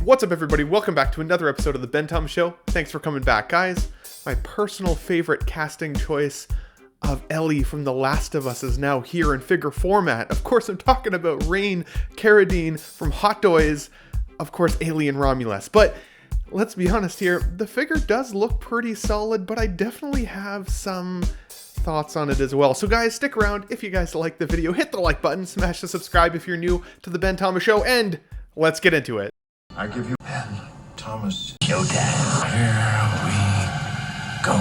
What's up, everybody? Welcome back to another episode of the Ben Tom Show. Thanks for coming back, guys. My personal favorite casting choice of Ellie from The Last of Us is now here in figure format. Of course, I'm talking about Rain Carradine from Hot Toys, of course, Alien Romulus. But let's be honest here, the figure does look pretty solid, but I definitely have some thoughts on it as well. So guys, stick around. If you guys like the video, hit the like button, smash the subscribe if you're new to the Ben Thomas Show, and let's get into it. I give you Ben Thomas Showdown. Here we go.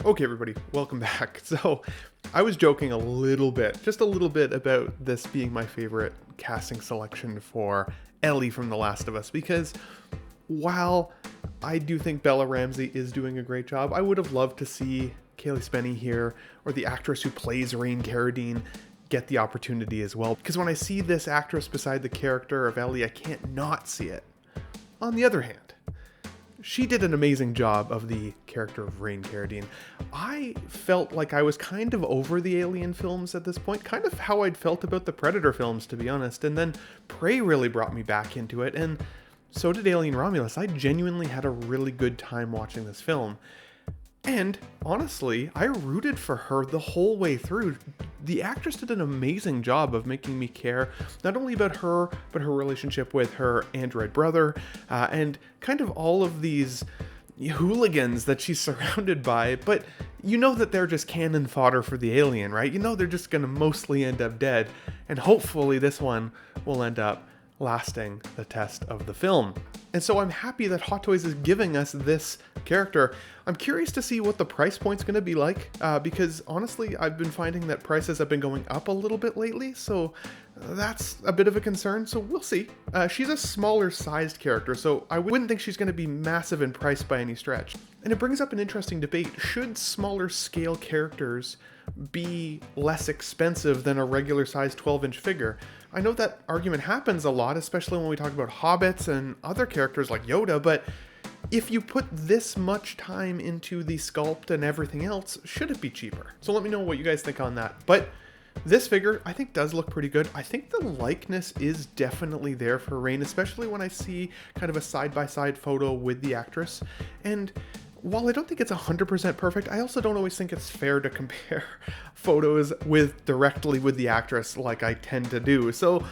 Okay, everybody, welcome back. So, I was joking a little bit, just a little bit, about this being my favorite casting selection for Ellie from The Last of Us, because while I do think Bella Ramsey is doing a great job, I would have loved to see Kaylee Spenny here, or the actress who plays Rain Carradine, get the opportunity as well. Because when I see this actress beside the character of Ellie, I can't not see it. On the other hand, she did an amazing job of the character of Rain Carradine. I felt like I was kind of over the Alien films at this point, kind of how I'd felt about the Predator films, to be honest, and then Prey really brought me back into it, and so did Alien Romulus. I genuinely had a really good time watching this film. And honestly, I rooted for her the whole way through. The actress did an amazing job of making me care not only about her, but her relationship with her android brother, and kind of all of these hooligans that she's surrounded by. But you know that they're just cannon fodder for the alien, right? You know they're just going to mostly end up dead. And hopefully this one will end up lasting the test of the film. And so I'm happy that Hot Toys is giving us this character. I'm curious to see what the price point's going to be like, because honestly, I've been finding that prices have been going up a little bit lately, so that's a bit of a concern, so we'll see. She's a smaller sized character, so I wouldn't think she's going to be massive in price by any stretch. And it brings up an interesting debate. Should smaller scale characters be less expensive than a regular size 12-inch figure? I know that argument happens a lot, especially when we talk about hobbits and other characters like Yoda, but if you put this much time into the sculpt and everything else, should it be cheaper? So let me know what you guys think on that. But this figure, I think, does look pretty good. I think the likeness is definitely there for Rain, especially when I see kind of a side-by-side photo with the actress. And while I don't think it's 100% perfect, I also don't always think it's fair to compare photos directly with the actress like I tend to do. So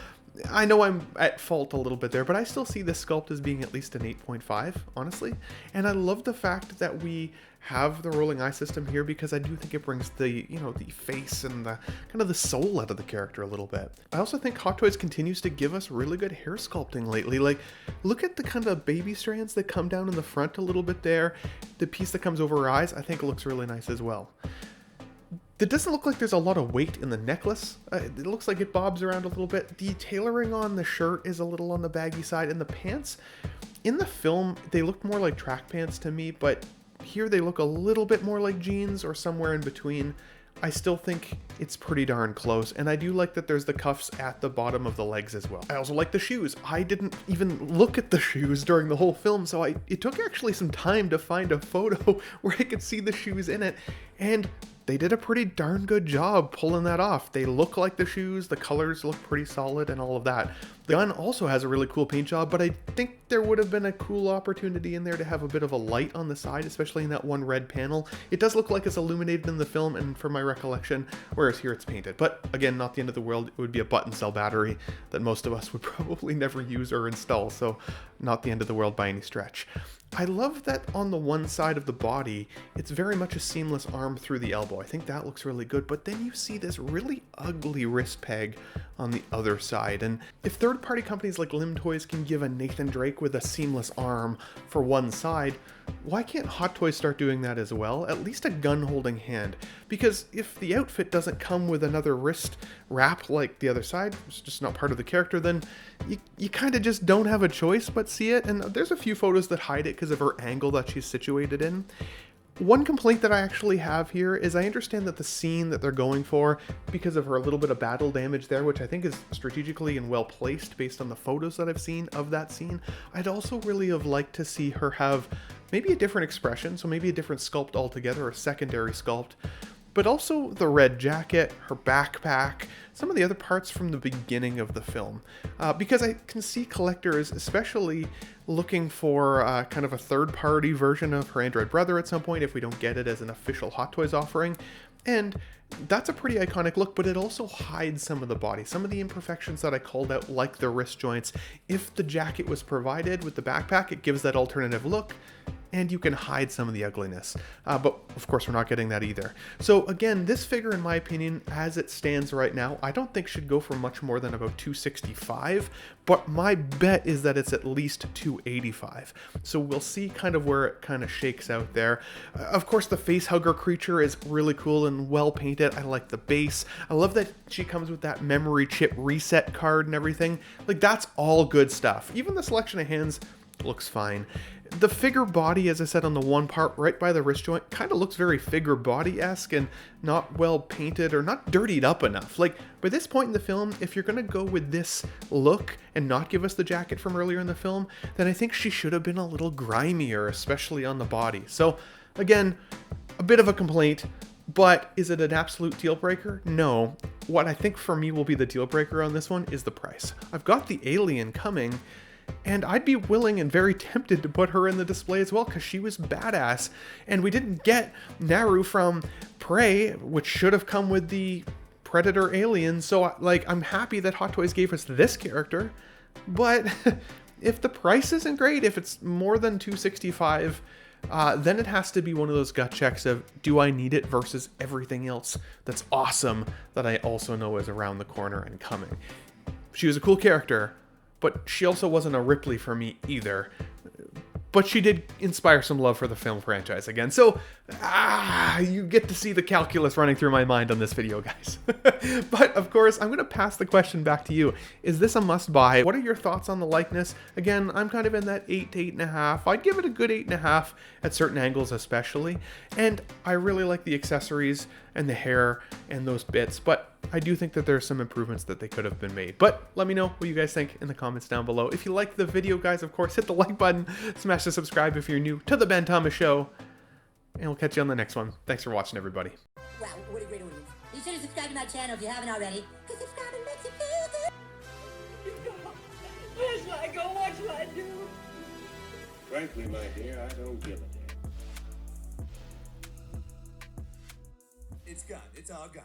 I know I'm at fault a little bit there, but I still see this sculpt as being at least an 8.5, honestly. And I love the fact that we have the rolling eye system here, because I do think it brings the, the face and the kind of the soul out of the character a little bit. I also think Hot Toys continues to give us really good hair sculpting lately. Like, look at the kind of baby strands that come down in the front a little bit there. The piece that comes over her eyes, I think looks really nice as well. It doesn't look like there's a lot of weight in the necklace. It looks like it bobs around a little bit. The tailoring on the shirt is a little on the baggy side, and the pants, in the film, they look more like track pants to me, but here they look a little bit more like jeans or somewhere in between. I still think it's pretty darn close, and I do like that there's the cuffs at the bottom of the legs as well. I also like the shoes. I didn't even look at the shoes during the whole film, so it took actually some time to find a photo where I could see the shoes in it, and they did a pretty darn good job pulling that off. They look like the shoes, the colors look pretty solid, and all of that. The gun also has a really cool paint job, but I think there would have been a cool opportunity in there to have a bit of a light on the side, especially in that one red panel. It does look like it's illuminated in the film, and from my recollection, whereas here it's painted. But again, not the end of the world. It would be a button cell battery that most of us would probably never use or install, so not the end of the world by any stretch. I love that on the one side of the body, it's very much a seamless arm through the elbow. I think that looks really good, but then you see this really ugly wrist peg on the other side. And if third-party companies like Limb Toys can give a Nathan Drake with a seamless arm for one side, why can't Hot Toys start doing that as well? At least a gun-holding hand. Because if the outfit doesn't come with another wrist wrap like the other side, it's just not part of the character, then you kind of just don't have a choice but see it. And there's a few photos that hide it because of her angle that she's situated in. One complaint that I actually have here is I understand that the scene that they're going for, because of her little bit of battle damage there, which I think is strategically and well placed based on the photos that I've seen of that scene, I'd also really have liked to see her have maybe a different expression, so maybe a different sculpt altogether, a secondary sculpt, but also the red jacket, her backpack, some of the other parts from the beginning of the film. Because I can see collectors, especially looking for kind of a third-party version of her android brother at some point if we don't get it as an official Hot Toys offering. And that's a pretty iconic look, but it also hides some of the body, some of the imperfections that I called out, like the wrist joints. If the jacket was provided with the backpack, it gives that alternative look, and you can hide some of the ugliness. But of course, we're not getting that either. So again, this figure, in my opinion, as it stands right now, I don't think should go for much more than about $265, but my bet is that it's at least $285. So we'll see kind of where it kind of shakes out there. Of course, the face hugger creature is really cool and well painted. I like the base. I love that she comes with that memory chip reset card and everything. Like, that's all good stuff. Even the selection of hands looks fine. The figure body, as I said on the one part right by the wrist joint, kind of looks very figure body-esque and not well painted or not dirtied up enough. Like, by this point in the film, if you're going to go with this look and not give us the jacket from earlier in the film, then I think she should have been a little grimier, especially on the body. So, again, a bit of a complaint, but is it an absolute deal breaker? No. What I think for me will be the deal breaker on this one is the price. I've got the alien coming, and I'd be willing and very tempted to put her in the display as well, because she was badass. And we didn't get Naru from Prey, which should have come with the Predator alien. So, like, I'm happy that Hot Toys gave us this character. But if the price isn't great, if it's more than $265, then it has to be one of those gut checks of, do I need it versus everything else that's awesome that I also know is around the corner and coming. She was a cool character, but she also wasn't a Ripley for me either. But she did inspire some love for the film franchise again. So, you get to see the calculus running through my mind on this video, guys. But, of course, I'm going to pass the question back to you. Is this a must-buy? What are your thoughts on the likeness? Again, I'm kind of in that 8 to 8.5. I'd give it a good 8.5 at certain angles especially. And I really like the accessories and the hair and those bits. But I do think that there's some improvements that they could have been made. But let me know what you guys think in the comments down below. If you like the video, guys, of course, hit the like button, smash the subscribe if you're new to the Ben Thomas Show, and we'll catch you on the next one. Thanks for watching, everybody. Wow, what a great audience. Be sure to subscribe to my channel if you haven't already, because subscribing makes you feel good. Where shall I go? What shall I do? Frankly, my dear, I don't give a damn. It's gone. It's all gone.